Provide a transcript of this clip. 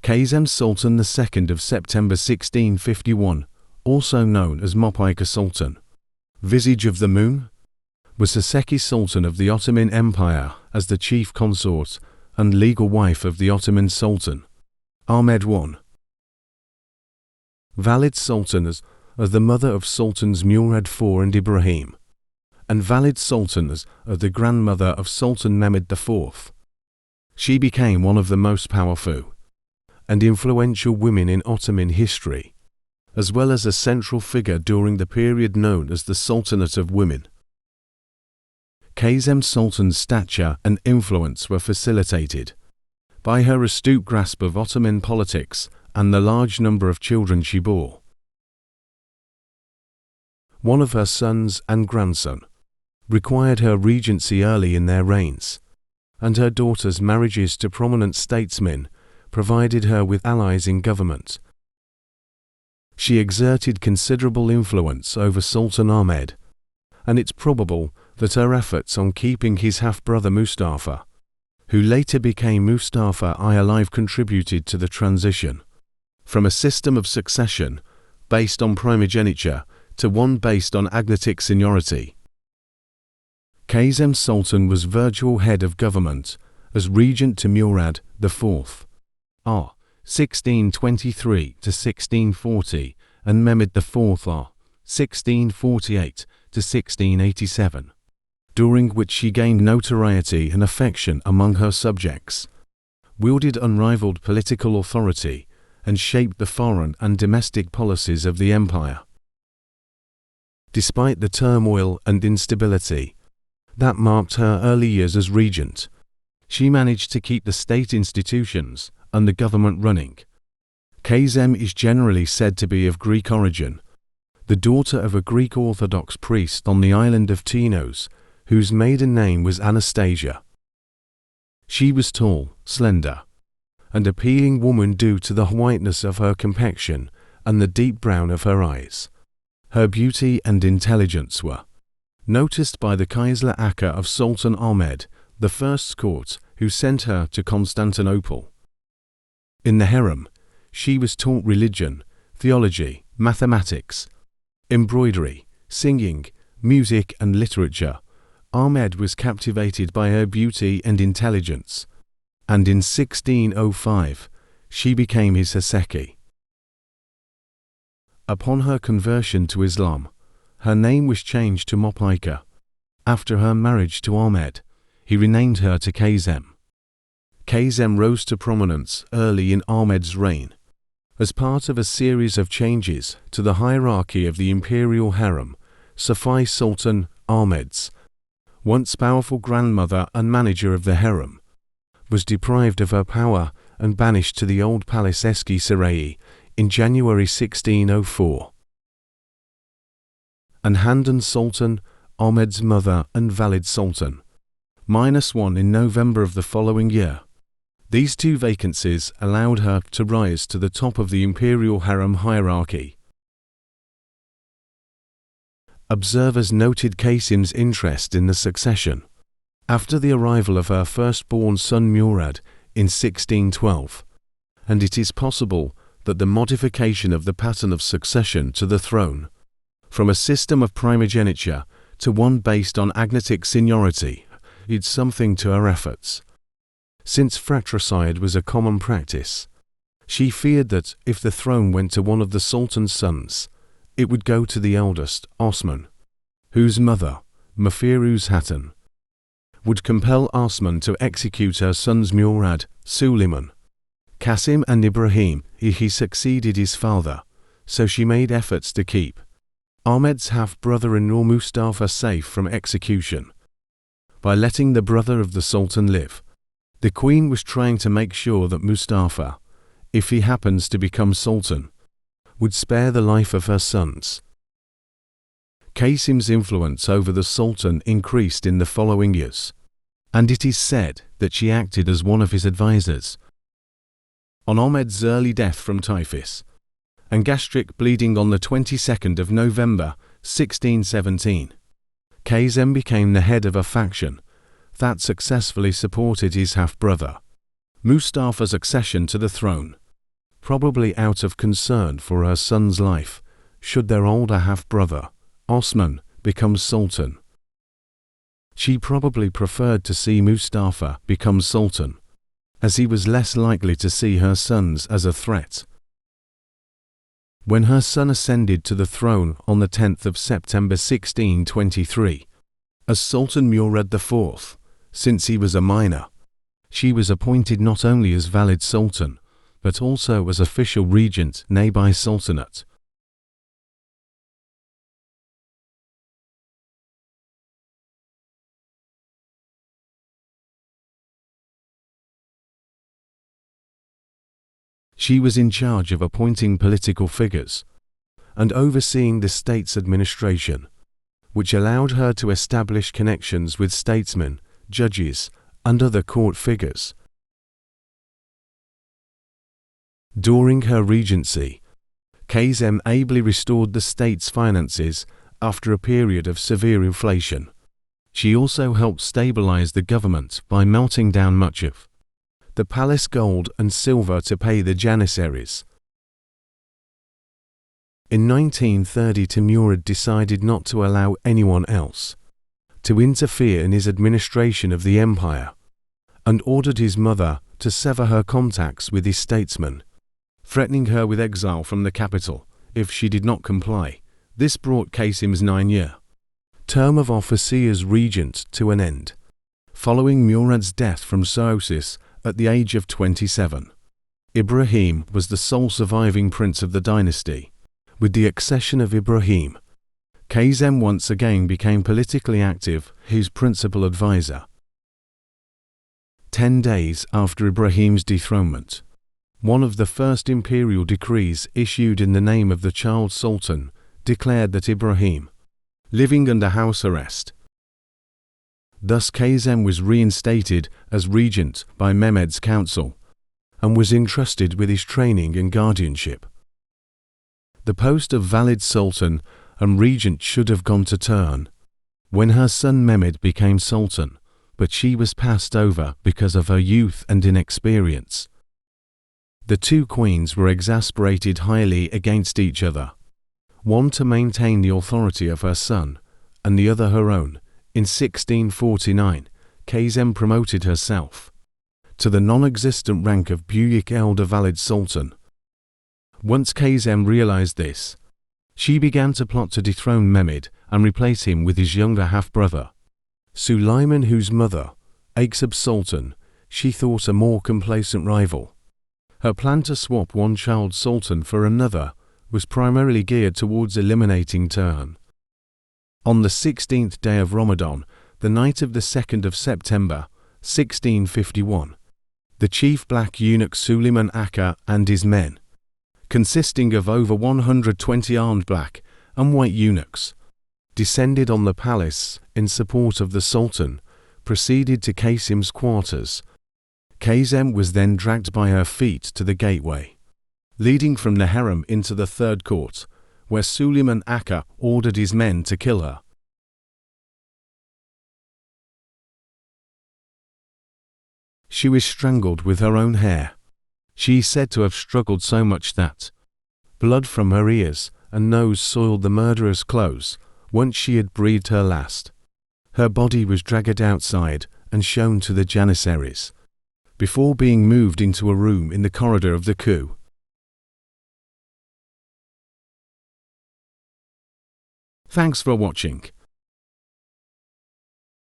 Kösem Sultan II of September 1651, also known as Mehmed Sultan, Visage of the Moon, was the second Sultan of the Ottoman Empire as the chief consort and legal wife of the Ottoman Sultan, Ahmed I. Valid Sultan as the mother of Sultans Murad IV and Ibrahim, and valid Sultan as the grandmother of Sultan Mehmed IV. She became one of the most powerful and influential women in Ottoman history, as well as a central figure during the period known as the Sultanate of Women. Kösem Sultan's stature and influence were facilitated by her astute grasp of Ottoman politics and the large number of children she bore. One of her sons and grandson required her regency early in their reigns, and her daughter's marriages to prominent statesmen provided her with allies in government. She exerted considerable influence over Sultan Ahmed, and it's probable that her efforts on keeping his half-brother Mustafa, who later became Mustafa I alive, contributed to the transition from a system of succession based on primogeniture to one based on agnatic seniority. Kösem Sultan was virtual head of government as regent to Murad IV, R. 1623 to 1640, and Mehmed IV, R. 1648 to 1687, during which she gained notoriety and affection among her subjects, wielded unrivaled political authority, and shaped the foreign and domestic policies of the empire. Despite the turmoil and instability that marked her early years as regent, she managed to keep the state institutions and the government running. Kösem is generally said to be of Greek origin, the daughter of a Greek Orthodox priest on the island of Tinos, whose maiden name was Anastasia. She was tall, slender, and appealing woman due to the whiteness of her complexion and the deep brown of her eyes. Her beauty and intelligence were noticed by the Kaisler Aka of Sultan Ahmed, the first court, who sent her to Constantinople. In the harem, she was taught religion, theology, mathematics, embroidery, singing, music and literature. Ahmed was captivated by her beauty and intelligence, and in 1605 she became his Haseki. Upon her conversion to Islam, her name was changed to Mehmed. After her marriage to Ahmed, he renamed her to Kösem. Kösem rose to prominence early in Ahmed's reign, as part of a series of changes to the hierarchy of the imperial harem. Safi Sultan Ahmed's once powerful grandmother and manager of the harem was deprived of her power and banished to the old palace Eski Sarai in January 1604. And Handan Sultan, Ahmed's mother and valid Sultan, -1 in November of the following year. These two vacancies allowed her to rise to the top of the imperial harem hierarchy. Observers noted Kösem's interest in the succession after the arrival of her firstborn son Murad in 1612, and it is possible that the modification of the pattern of succession to the throne, from a system of primogeniture to one based on agnatic seniority, did something to her efforts. Since fratricide was a common practice, she feared that if the throne went to one of the Sultan's sons, it would go to the eldest, Osman, whose mother, Mafiruz Hatun, would compel Osman to execute her sons Murad, Suleiman, Qasim and Ibrahim if he succeeded his father, so she made efforts to keep Ahmed's half-brother-in-law Mustafa safe from execution by letting the brother of the Sultan live. The Queen was trying to make sure that Mustafa, if he happens to become Sultan, would spare the life of her sons. Kösem's influence over the Sultan increased in the following years, and it is said that she acted as one of his advisors. On Ahmed's early death from typhus and gastric bleeding on the 22nd of November 1617, Kösem became the head of a faction that successfully supported his half-brother Mustafa's accession to the throne, probably out of concern for her son's life, should their older half-brother, Osman, become sultan. She probably preferred to see Mustafa become sultan, as he was less likely to see her sons as a threat. When her son ascended to the throne on the 10th of September 1623, as Sultan Murad IV, since he was a minor, she was appointed not only as valid sultan, but also as official regent nearby sultanate. She was in charge of appointing political figures and overseeing the state's administration, which allowed her to establish connections with statesmen, judges, and other court figures. During her regency, Kösem ably restored the state's finances after a period of severe inflation. She also helped stabilize the government by melting down much of the palace gold and silver to pay the janissaries. In 1930, Murad decided not to allow anyone else to interfere in his administration of the empire, and ordered his mother to sever her contacts with his statesmen, threatening her with exile from the capital if she did not comply. This brought Kösem's 9-year term of office as regent to an end, following Murad's death from cirrhosis at the age of 27. Ibrahim was the sole surviving prince of the dynasty. With the accession of Ibrahim, Kösem once again became politically active, his principal advisor. 10 days after Ibrahim's dethronement, one of the first imperial decrees issued in the name of the child sultan declared that Ibrahim, living under house arrest. Thus Kösem was reinstated as regent by Mehmed's council, and was entrusted with his training and guardianship. The post of valid sultan and regent should have gone to turn when her son Mehmed became sultan, but she was passed over because of her youth and inexperience. The two queens were exasperated highly against each other, one to maintain the authority of her son, and the other her own. In 1649, Kösem promoted herself to the non-existent rank of Büyük Elder Valid Sultan. Once Kösem realized this, she began to plot to dethrone Mehmed and replace him with his younger half-brother, Süleyman, whose mother, Kösem Sultan, she thought a more complacent rival. Her plan to swap one child sultan for another was primarily geared towards eliminating Turhan. On the 16th day of Ramadan, the night of the 2nd of September, 1651, the chief black eunuch Suleyman Aka and his men, consisting of over 120 armed black and white eunuchs, descended on the palace in support of the sultan, proceeded to Kösem's quarters. Kösem was then dragged by her feet to the gateway leading from the harem into the third court, where Suleyman Aka ordered his men to kill her. She was strangled with her own hair. She is said to have struggled so much that blood from her ears and nose soiled the murderer's clothes once she had breathed her last. Her body was dragged outside and shown to the janissaries, before being moved into a room in the corridor of the coup. Thanks for watching.